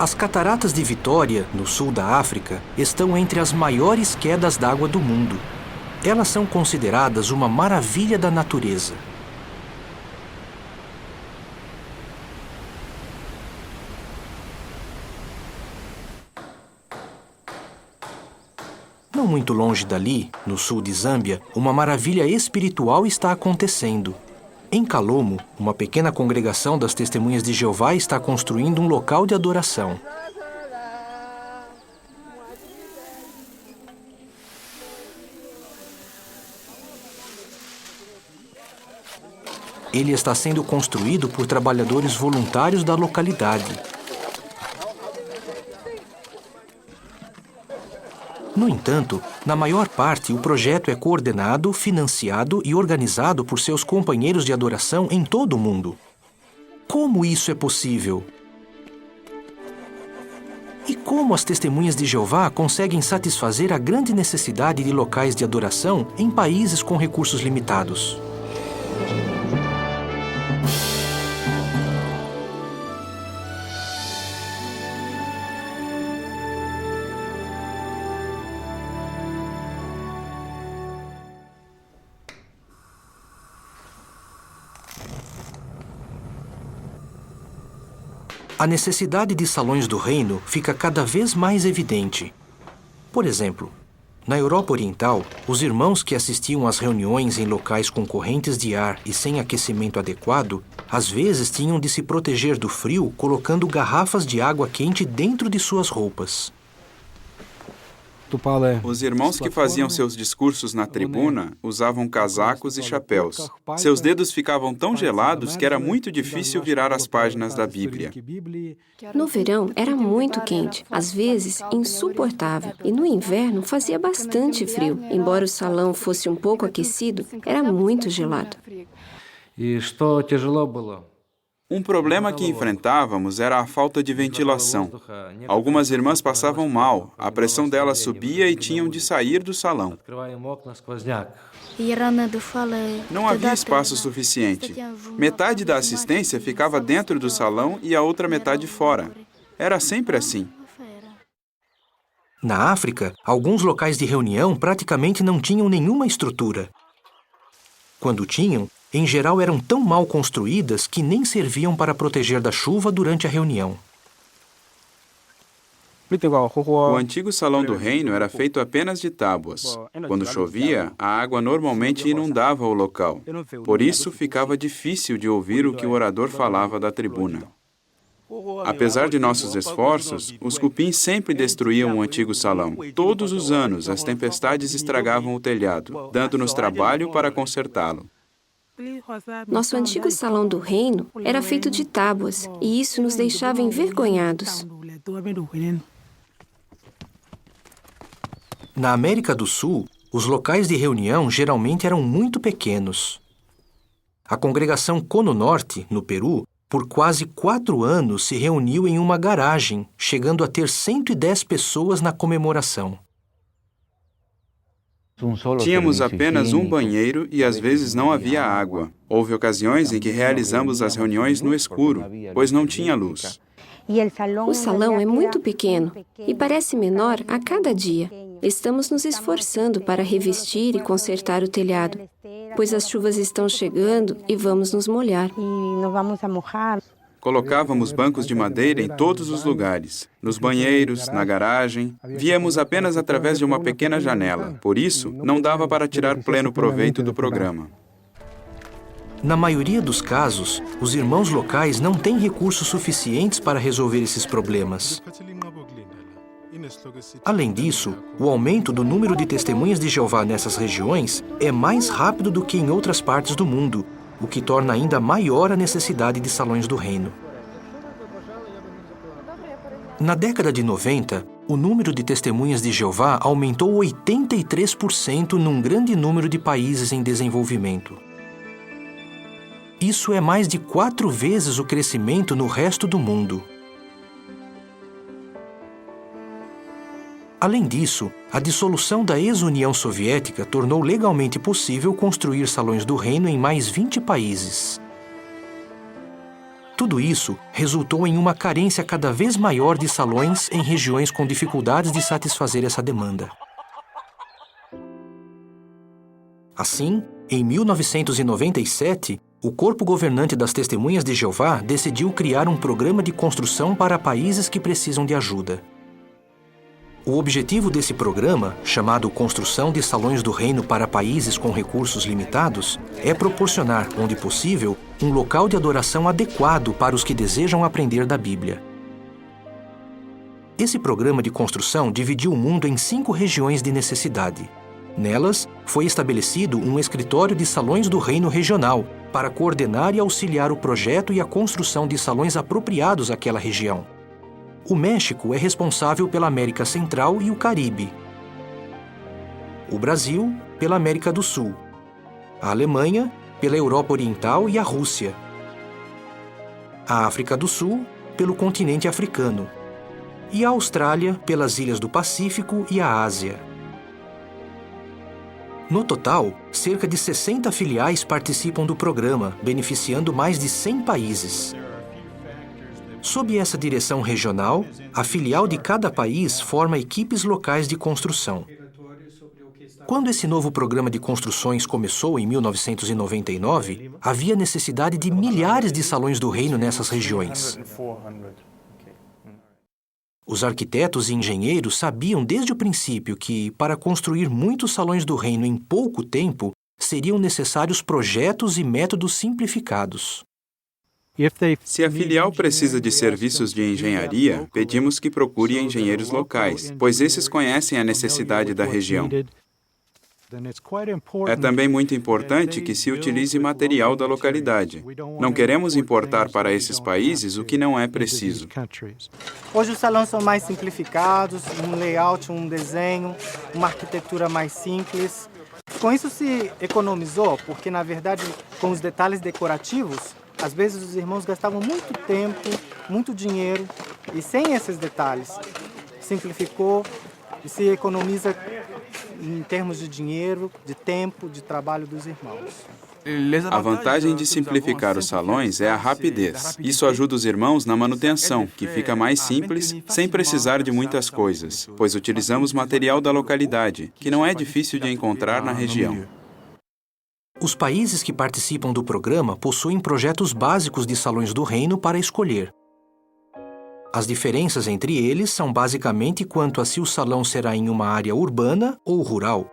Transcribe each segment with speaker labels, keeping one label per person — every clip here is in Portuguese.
Speaker 1: As Cataratas de Vitória, no sul da África, estão entre as maiores quedas d'água do mundo. Elas são consideradas uma maravilha da natureza. Não muito longe dali, no sul de Zâmbia, uma maravilha espiritual está acontecendo. Em Kalomo, uma pequena congregação das Testemunhas de Jeová está construindo um local de adoração. Ele está sendo construído por trabalhadores voluntários da localidade. No entanto, na maior parte, o projeto é coordenado, financiado e organizado por seus companheiros de adoração em todo o mundo. Como isso é possível? E como as Testemunhas de Jeová conseguem satisfazer a grande necessidade de locais de adoração em países com recursos limitados? A necessidade de salões do reino fica cada vez mais evidente. Por exemplo, na Europa Oriental, os irmãos que assistiam às reuniões em locais com correntes de ar e sem aquecimento adequado, às vezes tinham de se proteger do frio colocando garrafas de água quente dentro de suas roupas.
Speaker 2: Os irmãos que faziam seus discursos na tribuna usavam casacos e chapéus. Seus dedos ficavam tão gelados que era muito difícil virar as páginas da Bíblia.
Speaker 3: No verão era muito quente, às vezes insuportável, e no inverno fazia bastante frio. Embora o salão fosse um pouco aquecido, era muito gelado.
Speaker 2: Um problema que enfrentávamos era a falta de ventilação. Algumas irmãs passavam mal, a pressão delas subia e tinham de sair do salão. Não havia espaço suficiente. Metade da assistência ficava dentro do salão e a outra metade fora. Era sempre assim.
Speaker 1: Na África, alguns locais de reunião praticamente não tinham nenhuma estrutura. Quando tinham, em geral eram tão mal construídas que nem serviam para proteger da chuva durante a reunião.
Speaker 2: O antigo salão do reino era feito apenas de tábuas. Quando chovia, a água normalmente inundava o local. Por isso, ficava difícil de ouvir o que o orador falava da tribuna. Apesar de nossos esforços, os cupins sempre destruíam o antigo salão. Todos os anos, as tempestades estragavam o telhado, dando-nos trabalho para consertá-lo.
Speaker 3: Nosso antigo salão do reino era feito de tábuas, e isso nos deixava envergonhados.
Speaker 1: Na América do Sul, os locais de reunião geralmente eram muito pequenos. A congregação Cono Norte, no Peru, por quase 4 anos se reuniu em uma garagem, chegando a ter 110 pessoas na comemoração.
Speaker 2: Tínhamos apenas um banheiro e às vezes não havia água. Houve ocasiões em que realizamos as reuniões no escuro, pois não tinha luz.
Speaker 3: O salão é muito pequeno e parece menor a cada dia. Estamos nos esforçando para revestir e consertar o telhado, pois as chuvas estão chegando e vamos nos molhar.
Speaker 2: Colocávamos bancos de madeira em todos os lugares, nos banheiros, na garagem. Víamos apenas através de uma pequena janela. Por isso, não dava para tirar pleno proveito do programa.
Speaker 1: Na maioria dos casos, os irmãos locais não têm recursos suficientes para resolver esses problemas. Além disso, o aumento do número de testemunhas de Jeová nessas regiões é mais rápido do que em outras partes do mundo, o que torna ainda maior a necessidade de salões do reino. Na década de 90, o número de testemunhas de Jeová aumentou 83% num grande número de países em desenvolvimento. Isso é mais de 4 vezes o crescimento no resto do mundo. Além disso, a dissolução da ex-União Soviética tornou legalmente possível construir salões do reino em mais 20 países. Tudo isso resultou em uma carência cada vez maior de salões em regiões com dificuldades de satisfazer essa demanda. Assim, em 1997, o corpo governante das Testemunhas de Jeová decidiu criar um programa de construção para países que precisam de ajuda. O objetivo desse programa, chamado Construção de Salões do Reino para Países com Recursos Limitados, é proporcionar, onde possível, um local de adoração adequado para os que desejam aprender da Bíblia. Esse programa de construção dividiu o mundo em 5 regiões de necessidade. Nelas, foi estabelecido um escritório de salões do reino regional para coordenar e auxiliar o projeto e a construção de salões apropriados àquela região. O México é responsável pela América Central e o Caribe. O Brasil, pela América do Sul. A Alemanha, pela Europa Oriental e a Rússia. A África do Sul, pelo continente africano. E a Austrália, pelas ilhas do Pacífico e a Ásia. No total, cerca de 60 filiais participam do programa, beneficiando mais de 100 países. Sob essa direção regional, a filial de cada país forma equipes locais de construção. Quando esse novo programa de construções começou em 1999, havia necessidade de milhares de salões do reino nessas regiões. Os arquitetos e engenheiros sabiam desde o princípio que, para construir muitos salões do reino em pouco tempo, seriam necessários projetos e métodos simplificados.
Speaker 2: Se a filial precisa de serviços de engenharia, pedimos que procure engenheiros locais, pois esses conhecem a necessidade da região. É também muito importante que se utilize material da localidade. Não queremos importar para esses países o que não é preciso.
Speaker 4: Hoje os salões são mais simplificados, um layout, um desenho, uma arquitetura mais simples. Com isso se economizou, porque na verdade com os detalhes decorativos, às vezes os irmãos gastavam muito tempo, muito dinheiro, e sem esses detalhes simplificou e se economiza em termos de dinheiro, de tempo, de trabalho dos irmãos.
Speaker 2: A vantagem de simplificar os salões é a rapidez. Isso ajuda os irmãos na manutenção, que fica mais simples, sem precisar de muitas coisas, pois utilizamos material da localidade, que não é difícil de encontrar na região.
Speaker 1: Os países que participam do programa possuem projetos básicos de salões do reino para escolher. As diferenças entre eles são basicamente quanto a se o salão será em uma área urbana ou rural.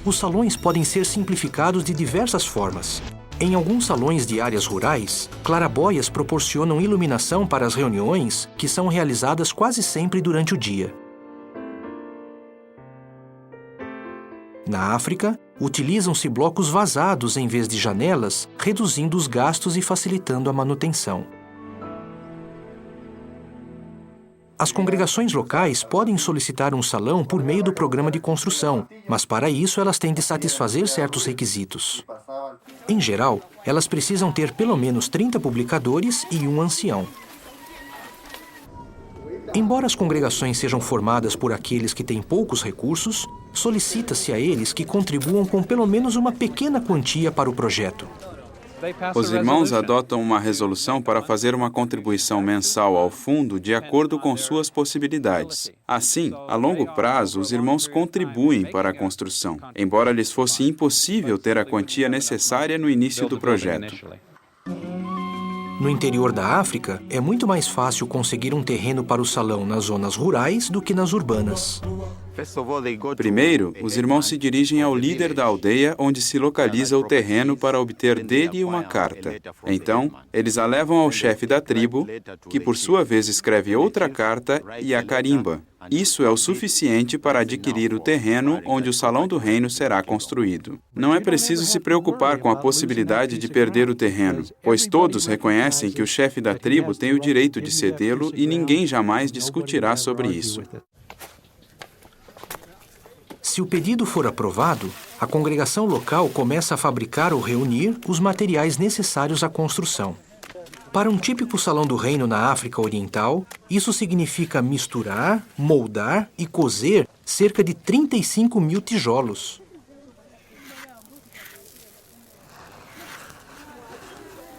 Speaker 1: Os salões podem ser simplificados de diversas formas. Em alguns salões de áreas rurais, claraboias proporcionam iluminação para as reuniões, que são realizadas quase sempre durante o dia. Na África, utilizam-se blocos vazados em vez de janelas, reduzindo os gastos e facilitando a manutenção. As congregações locais podem solicitar um salão por meio do programa de construção, mas para isso elas têm de satisfazer certos requisitos. Em geral, elas precisam ter pelo menos 30 publicadores e um ancião. Embora as congregações sejam formadas por aqueles que têm poucos recursos, solicita-se a eles que contribuam com pelo menos uma pequena quantia para o projeto.
Speaker 2: Os irmãos adotam uma resolução para fazer uma contribuição mensal ao fundo de acordo com suas possibilidades. Assim, a longo prazo, os irmãos contribuem para a construção, embora lhes fosse impossível ter a quantia necessária no início do projeto.
Speaker 1: No interior da África, é muito mais fácil conseguir um terreno para o salão nas zonas rurais do que nas urbanas.
Speaker 2: Primeiro, os irmãos se dirigem ao líder da aldeia onde se localiza o terreno para obter dele uma carta. Então, eles a levam ao chefe da tribo, que por sua vez escreve outra carta e a carimba. Isso é o suficiente para adquirir o terreno onde o Salão do Reino será construído. Não é preciso se preocupar com a possibilidade de perder o terreno, pois todos reconhecem que o chefe da tribo tem o direito de cedê-lo e ninguém jamais discutirá sobre isso.
Speaker 1: Se o pedido for aprovado, a congregação local começa a fabricar ou reunir os materiais necessários à construção. Para um típico salão do reino na África Oriental, isso significa misturar, moldar e cozer cerca de 35 mil tijolos.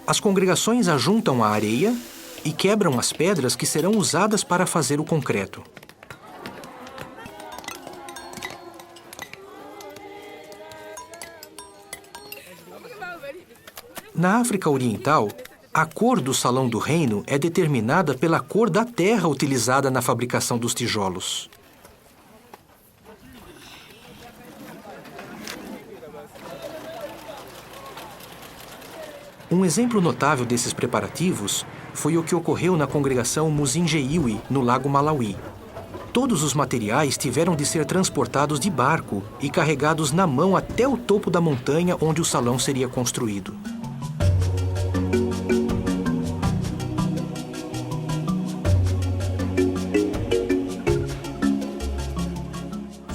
Speaker 1: As congregações ajuntam a areia e quebram as pedras que serão usadas para fazer o concreto. Na África Oriental, a cor do Salão do Reino é determinada pela cor da terra utilizada na fabricação dos tijolos. Um exemplo notável desses preparativos foi o que ocorreu na congregação Muzinge'iwi, no Lago Malawi. Todos os materiais tiveram de ser transportados de barco e carregados na mão até o topo da montanha onde o salão seria construído.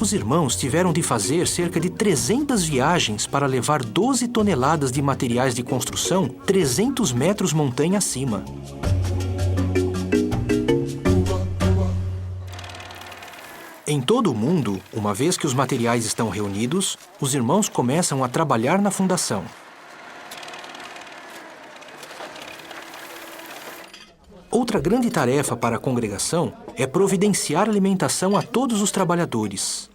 Speaker 1: Os irmãos tiveram de fazer cerca de 300 viagens para levar 12 toneladas de materiais de construção 300 metros montanha acima. Em todo o mundo, uma vez que os materiais estão reunidos, os irmãos começam a trabalhar na fundação. Outra grande tarefa para a congregação é providenciar alimentação a todos os trabalhadores.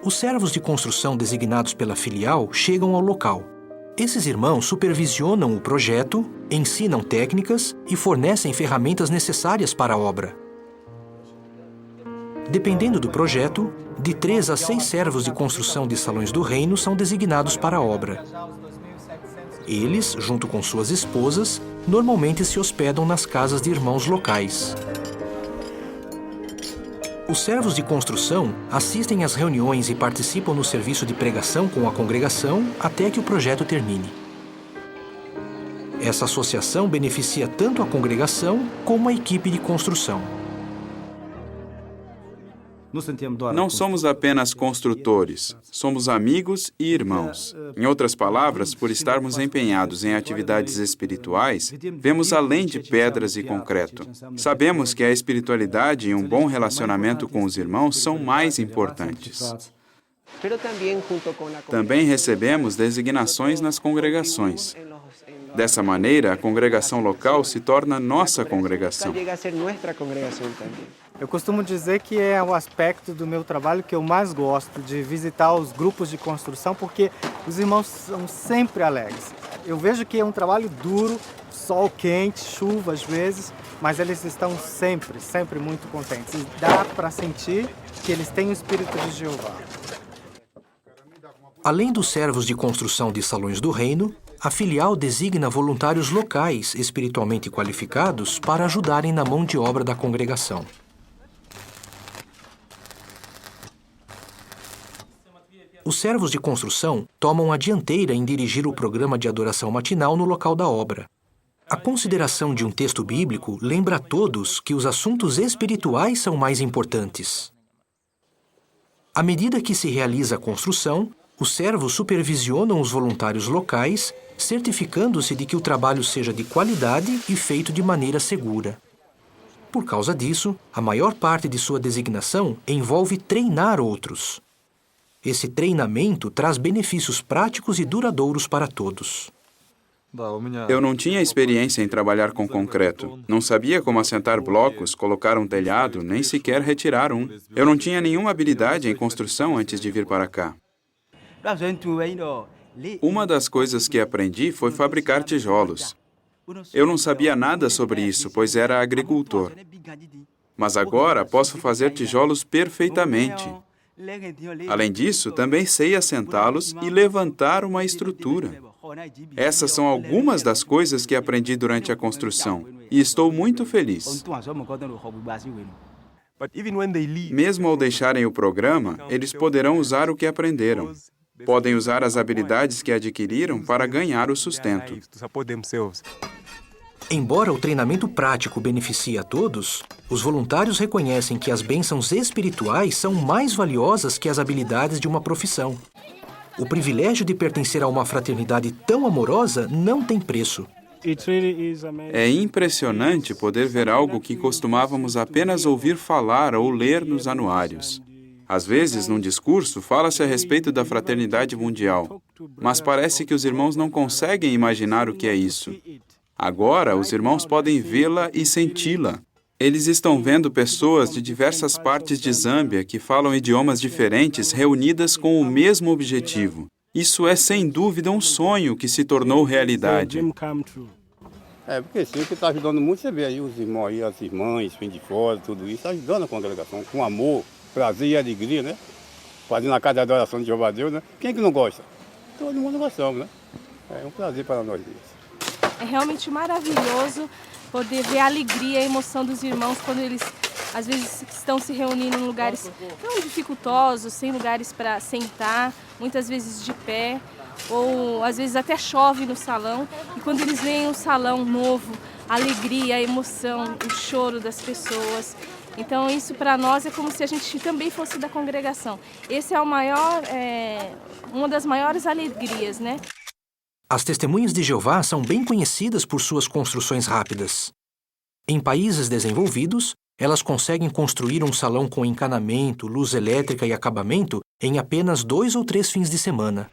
Speaker 1: Os servos de construção designados pela filial chegam ao local. Esses irmãos supervisionam o projeto, ensinam técnicas e fornecem ferramentas necessárias para a obra. Dependendo do projeto, de 3 a 6 servos de construção de salões do reino são designados para a obra. Eles, junto com suas esposas, normalmente se hospedam nas casas de irmãos locais. Os servos de construção assistem às reuniões e participam no serviço de pregação com a congregação até que o projeto termine. Essa associação beneficia tanto a congregação como a equipe de construção.
Speaker 2: Não somos apenas construtores, somos amigos e irmãos. Em outras palavras, por estarmos empenhados em atividades espirituais, vemos além de pedras e concreto. Sabemos que a espiritualidade e um bom relacionamento com os irmãos são mais importantes. Também recebemos designações nas congregações. Dessa maneira, a congregação local se torna nossa congregação.
Speaker 4: Eu costumo dizer que é o aspecto do meu trabalho que eu mais gosto, de visitar os grupos de construção, porque os irmãos são sempre alegres. Eu vejo que é um trabalho duro, sol quente, chuva às vezes, mas eles estão sempre muito contentes. E dá para sentir que eles têm o Espírito de Jeová.
Speaker 1: Além dos servos de construção de salões do reino, a filial designa voluntários locais espiritualmente qualificados para ajudarem na mão de obra da congregação. Os servos de construção tomam a dianteira em dirigir o programa de adoração matinal no local da obra. A consideração de um texto bíblico lembra a todos que os assuntos espirituais são mais importantes. À medida que se realiza a construção, os servos supervisionam os voluntários locais, certificando-se de que o trabalho seja de qualidade e feito de maneira segura. Por causa disso, a maior parte de sua designação envolve treinar outros. Esse treinamento traz benefícios práticos e duradouros para todos.
Speaker 2: Eu não tinha experiência em trabalhar com concreto. Não sabia como assentar blocos, colocar um telhado, nem sequer retirar um. Eu não tinha nenhuma habilidade em construção antes de vir para cá. Uma das coisas que aprendi foi fabricar tijolos. Eu não sabia nada sobre isso, pois era agricultor. Mas agora posso fazer tijolos perfeitamente. Além disso, também sei assentá-los e levantar uma estrutura. Essas são algumas das coisas que aprendi durante a construção, e estou muito feliz. Mesmo ao deixarem o programa, eles poderão usar o que aprenderam. Podem usar as habilidades que adquiriram para ganhar o sustento.
Speaker 1: Embora o treinamento prático beneficie a todos, os voluntários reconhecem que as bênçãos espirituais são mais valiosas que as habilidades de uma profissão. O privilégio de pertencer a uma fraternidade tão amorosa não tem preço.
Speaker 2: É impressionante poder ver algo que costumávamos apenas ouvir falar ou ler nos anuários. Às vezes, num discurso, fala-se a respeito da fraternidade mundial, mas parece que os irmãos não conseguem imaginar o que é isso. Agora, os irmãos podem vê-la e senti-la. Eles estão vendo pessoas de diversas partes de Zâmbia que falam idiomas diferentes reunidas com o mesmo objetivo. Isso é, sem dúvida, um sonho que se tornou realidade.
Speaker 5: Porque sim, que está ajudando muito, você vê aí os irmãos aí, as irmãs, vêm de fora, tudo isso, está ajudando a congregação com amor, prazer e alegria, né? Fazendo a casa de adoração de Jeová Deus, né? Quem é que não gosta? Todo mundo gostamos, né? É um prazer para nós isso.
Speaker 6: É realmente maravilhoso poder ver a alegria e a emoção dos irmãos quando eles, às vezes, estão se reunindo em lugares tão dificultosos, sem lugares para sentar, muitas vezes de pé, ou às vezes até chove no salão. E quando eles veem um salão novo, a alegria, a emoção, o choro das pessoas. Então isso para nós é como se a gente também fosse da congregação. Esse é uma das maiores alegrias, né?
Speaker 1: As testemunhas de Jeová são bem conhecidas por suas construções rápidas. Em países desenvolvidos, elas conseguem construir um salão com encanamento, luz elétrica e acabamento em apenas 2 ou 3 fins de semana.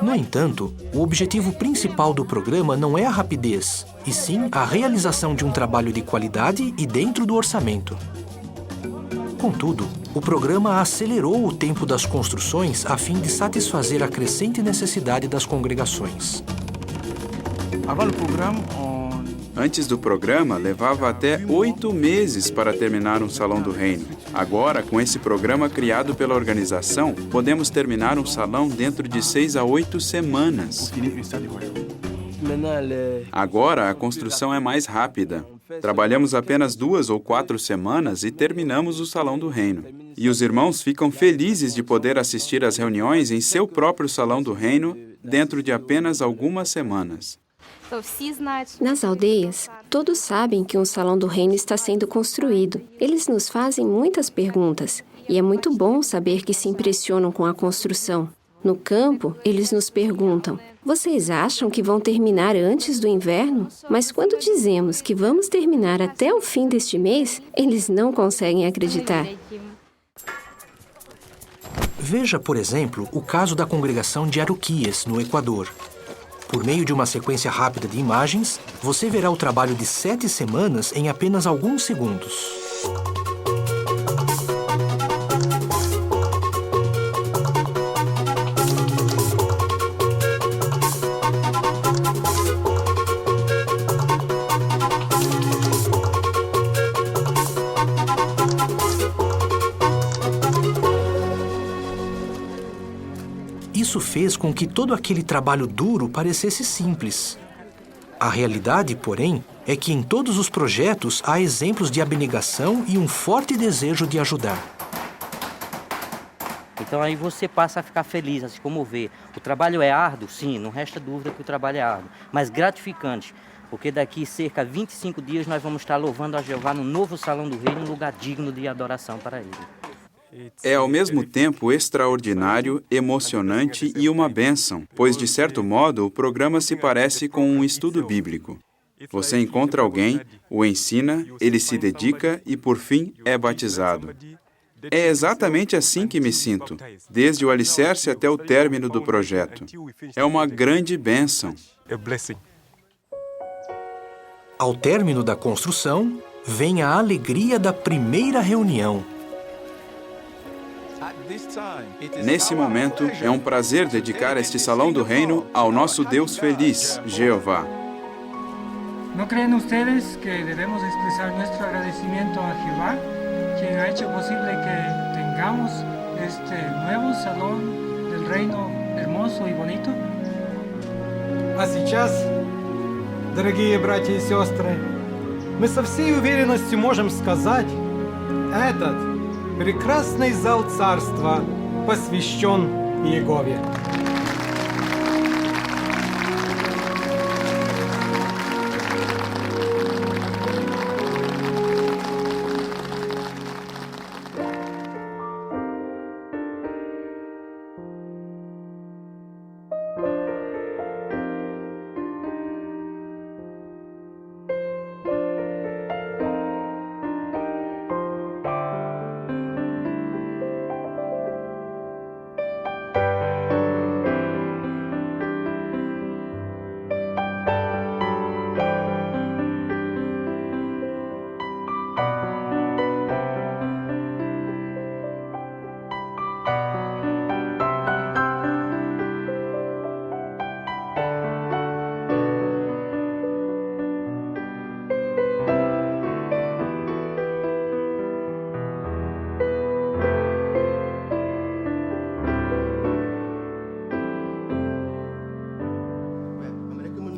Speaker 1: No entanto, o objetivo principal do programa não é a rapidez, e sim a realização de um trabalho de qualidade e dentro do orçamento. Contudo, o programa acelerou o tempo das construções a fim de satisfazer a crescente necessidade das congregações.
Speaker 2: Antes do programa, levava até 8 meses para terminar um salão do reino. Agora, com esse programa criado pela organização, podemos terminar um salão dentro de 6 a 8 semanas. Agora, a construção é mais rápida. Trabalhamos apenas 2 ou 4 semanas e terminamos o Salão do Reino. E os irmãos ficam felizes de poder assistir às reuniões em seu próprio Salão do Reino dentro de apenas algumas semanas.
Speaker 3: Nas aldeias, todos sabem que um Salão do Reino está sendo construído. Eles nos fazem muitas perguntas e é muito bom saber que se impressionam com a construção. No campo, eles nos perguntam: vocês acham que vão terminar antes do inverno? Mas quando dizemos que vamos terminar até o fim deste mês, eles não conseguem acreditar.
Speaker 1: Veja, por exemplo, o caso da congregação de Aruquias, no Equador. Por meio de uma sequência rápida de imagens, você verá o trabalho de 7 semanas em apenas alguns segundos. Isso fez com que todo aquele trabalho duro parecesse simples. A realidade, porém, é que em todos os projetos há exemplos de abnegação e um forte desejo de ajudar.
Speaker 7: Então aí você passa a ficar feliz, a se comover. O trabalho é árduo? Sim, não resta dúvida que o trabalho é árduo, mas gratificante, porque daqui cerca de 25 dias nós vamos estar louvando a Jeová no novo Salão do Reino, um lugar digno de adoração para Ele.
Speaker 2: É ao mesmo tempo extraordinário, emocionante e uma bênção, pois, de certo modo, o programa se parece com um estudo bíblico. Você encontra alguém, o ensina, ele se dedica e, por fim, é batizado. É exatamente assim que me sinto, desde o alicerce até o término do projeto. É uma grande bênção.
Speaker 1: Ao término da construção, vem a alegria da primeira reunião.
Speaker 2: Nesse momento, é um prazer dedicar este Salão do Reino ao nosso Deus feliz, Jeová.
Speaker 8: ¿No creen ustedes que debemos expresar nuestro agradecimiento a Jehová, quien ha hecho posible que tengamos este nuevo Salón del Reino hermoso и bonito?
Speaker 4: А сейчас, дорогие братья и сестры, мы со всей уверенностью можем сказать, этот прекрасный зал царства посвящен Иегове.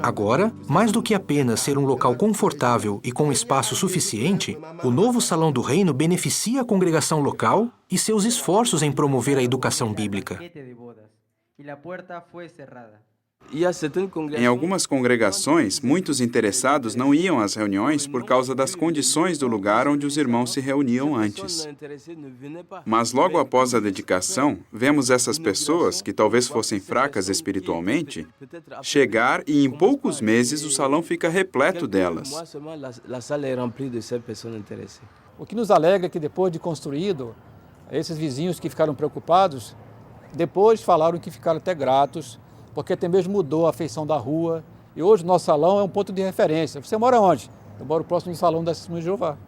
Speaker 1: Agora, mais do que apenas ser um local confortável e com espaço suficiente, o novo Salão do Reino beneficia a congregação local e seus esforços em promover a educação bíblica.
Speaker 2: Em algumas congregações, muitos interessados não iam às reuniões por causa das condições do lugar onde os irmãos se reuniam antes. Mas logo após a dedicação, vemos essas pessoas, que talvez fossem fracas espiritualmente, chegar e em poucos meses o salão fica repleto delas.
Speaker 9: O que nos alegra é que depois de construído, esses vizinhos que ficaram preocupados, depois falaram que ficaram até gratos, porque até mesmo mudou a feição da rua. E hoje o nosso salão é um ponto de referência. Você mora onde? Eu moro próximo do Salão das Testemunhas de Jeová.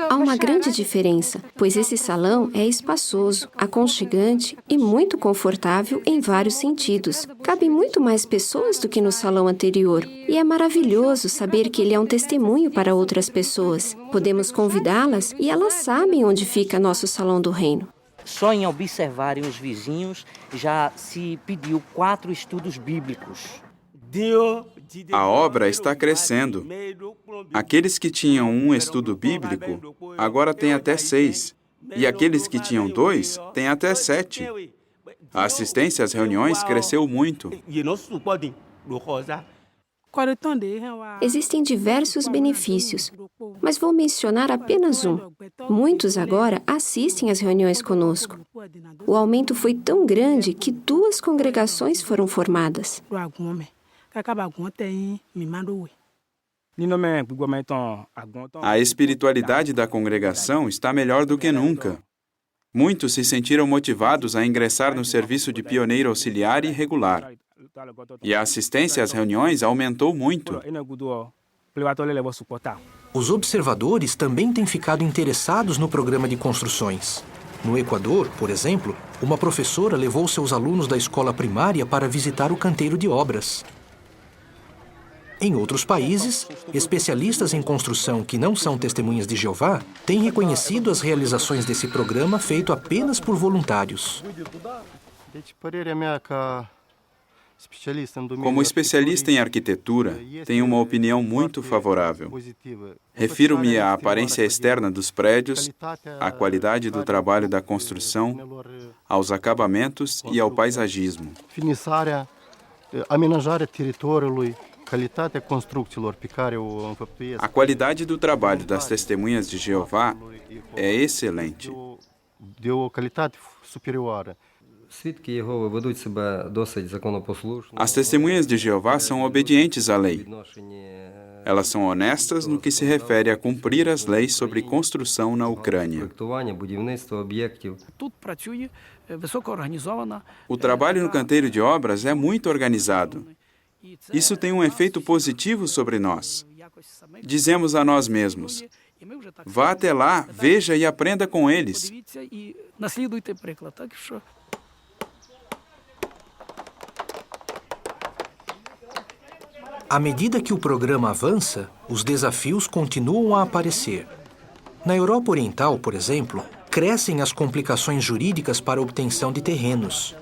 Speaker 3: Há uma grande diferença, pois esse salão é espaçoso, aconchegante e muito confortável em vários sentidos. Cabem muito mais pessoas do que no salão anterior. E é maravilhoso saber que ele é um testemunho para outras pessoas. Podemos convidá-las e elas sabem onde fica nosso Salão do Reino.
Speaker 7: Só em observarem os vizinhos já se pediu 4 estudos bíblicos.
Speaker 2: A obra está crescendo. Aqueles que tinham um estudo bíblico, agora têm até 6. E aqueles que tinham 2, têm até 7. A assistência às reuniões cresceu muito.
Speaker 3: Existem diversos benefícios, mas vou mencionar apenas um. Muitos agora assistem às reuniões conosco. O aumento foi tão grande que 2 congregações foram formadas.
Speaker 2: A espiritualidade da congregação está melhor do que nunca. Muitos se sentiram motivados a ingressar no serviço de pioneiro auxiliar e regular. E a assistência às reuniões aumentou muito.
Speaker 1: Os observadores também têm ficado interessados no programa de construções. No Equador, por exemplo, uma professora levou seus alunos da escola primária para visitar o canteiro de obras. Em outros países, especialistas em construção que não são testemunhas de Jeová têm reconhecido as realizações desse programa feito apenas por voluntários.
Speaker 2: Como especialista em arquitetura, tenho uma opinião muito favorável. Refiro-me à aparência externa dos prédios, à qualidade do trabalho da construção, aos acabamentos e ao paisagismo. A qualidade do trabalho das testemunhas de Jeová é excelente. As testemunhas de Jeová são obedientes à lei. Elas são honestas no que se refere a cumprir as leis sobre construção na Ucrânia. O trabalho no canteiro de obras é muito organizado. Isso tem um efeito positivo sobre nós. Dizemos a nós mesmos: vá até lá, veja e aprenda com eles.
Speaker 1: À medida que o programa avança, os desafios continuam a aparecer. Na Europa Oriental, por exemplo, crescem as complicações jurídicas para a obtenção de terrenos.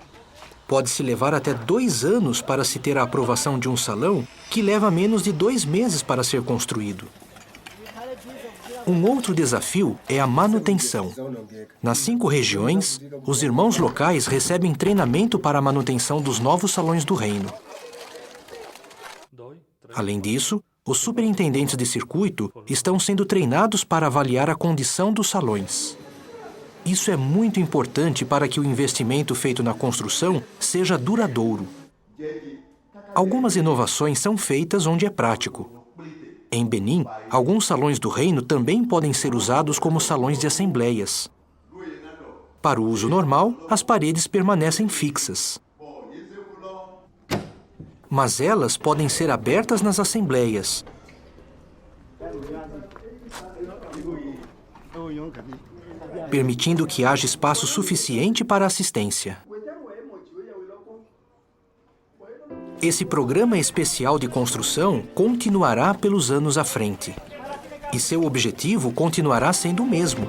Speaker 1: Pode-se levar até 2 anos para se ter a aprovação de um salão que leva menos de 2 meses para ser construído. Um outro desafio é a manutenção. Nas 5 regiões, os irmãos locais recebem treinamento para a manutenção dos novos salões do reino. Além disso, os superintendentes de circuito estão sendo treinados para avaliar a condição dos salões. Isso é muito importante para que o investimento feito na construção seja duradouro. Algumas inovações são feitas onde é prático. Em Benin, alguns salões do reino também podem ser usados como salões de assembleias. Para o uso normal, as paredes permanecem fixas. Mas elas podem ser abertas nas assembleias. Permitindo que haja espaço suficiente para assistência. Esse programa especial de construção continuará pelos anos à frente. E seu objetivo continuará sendo o mesmo: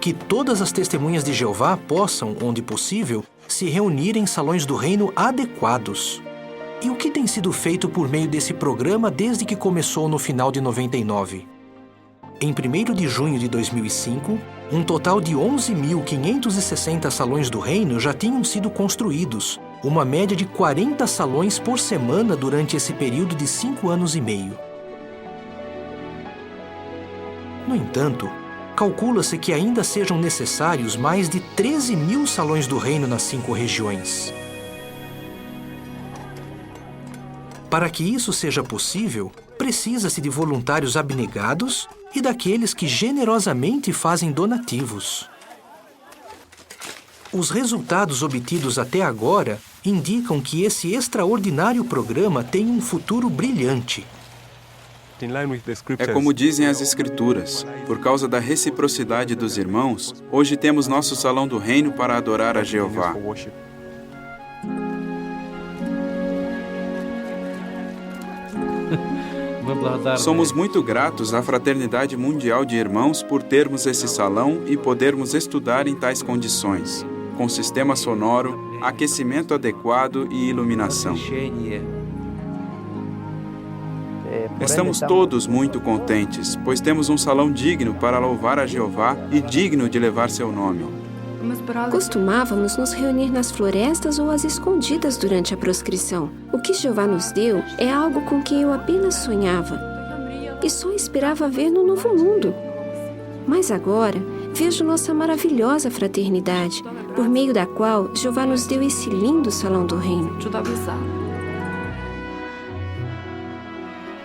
Speaker 1: que todas as testemunhas de Jeová possam, onde possível, se reunir em salões do reino adequados. E o que tem sido feito por meio desse programa desde que começou no final de 99? Em 1º de junho de 2005, um total de 11.560 salões do reino já tinham sido construídos, uma média de 40 salões por semana durante esse período de 5 anos e meio. No entanto, calcula-se que ainda sejam necessários mais de 13.000 salões do reino nas 5 regiões. Para que isso seja possível, precisa-se de voluntários abnegados e daqueles que generosamente fazem donativos. Os resultados obtidos até agora indicam que esse extraordinário programa tem um futuro brilhante.
Speaker 2: É como dizem as Escrituras, por causa da reciprocidade dos irmãos, hoje temos nosso salão do reino para adorar a Jeová. Somos muito gratos à Fraternidade Mundial de Irmãos por termos esse salão e podermos estudar em tais condições, com sistema sonoro, aquecimento adequado e iluminação. Estamos todos muito contentes, pois temos um salão digno para louvar a Jeová e digno de levar seu nome.
Speaker 3: Costumávamos nos reunir nas florestas ou às escondidas durante a proscrição. O que Jeová nos deu é algo com que eu apenas sonhava e só esperava ver no novo mundo. Mas agora vejo nossa maravilhosa fraternidade, por meio da qual Jeová nos deu esse lindo salão do reino.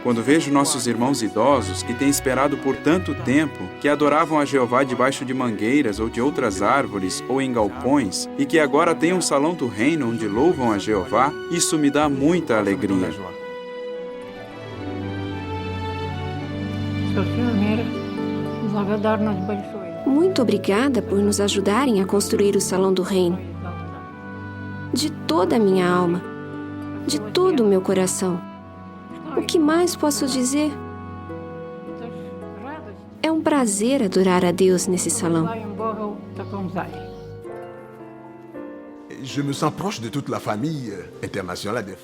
Speaker 2: Quando vejo nossos irmãos idosos que têm esperado por tanto tempo, que adoravam a Jeová debaixo de mangueiras ou de outras árvores ou em galpões, e que agora têm um salão do reino onde louvam a Jeová, isso me dá muita alegria.
Speaker 3: Muito obrigada por nos ajudarem a construir o salão do reino. De toda a minha alma, de todo o meu coração. O que mais posso dizer? É um prazer adorar a Deus nesse salão.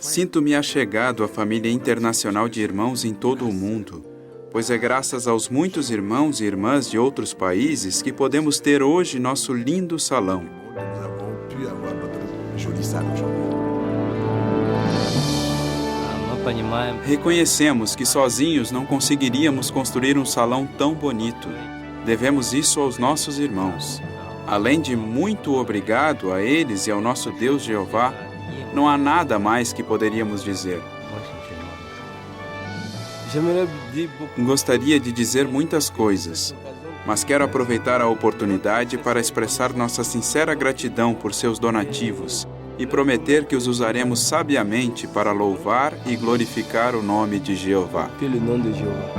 Speaker 2: Sinto-me achegado à família internacional de irmãos em todo o mundo, pois é graças aos muitos irmãos e irmãs de outros países que podemos ter hoje nosso lindo salão. Reconhecemos que sozinhos não conseguiríamos construir um salão tão bonito. Devemos isso aos nossos irmãos. Além de muito obrigado a eles e ao nosso Deus Jeová, não há nada mais que poderíamos dizer. Gostaria de dizer muitas coisas, mas quero aproveitar a oportunidade para expressar nossa sincera gratidão por seus donativos e prometer que os usaremos sabiamente para louvar e glorificar o nome de Jeová.
Speaker 10: Pelo nome de Jeová.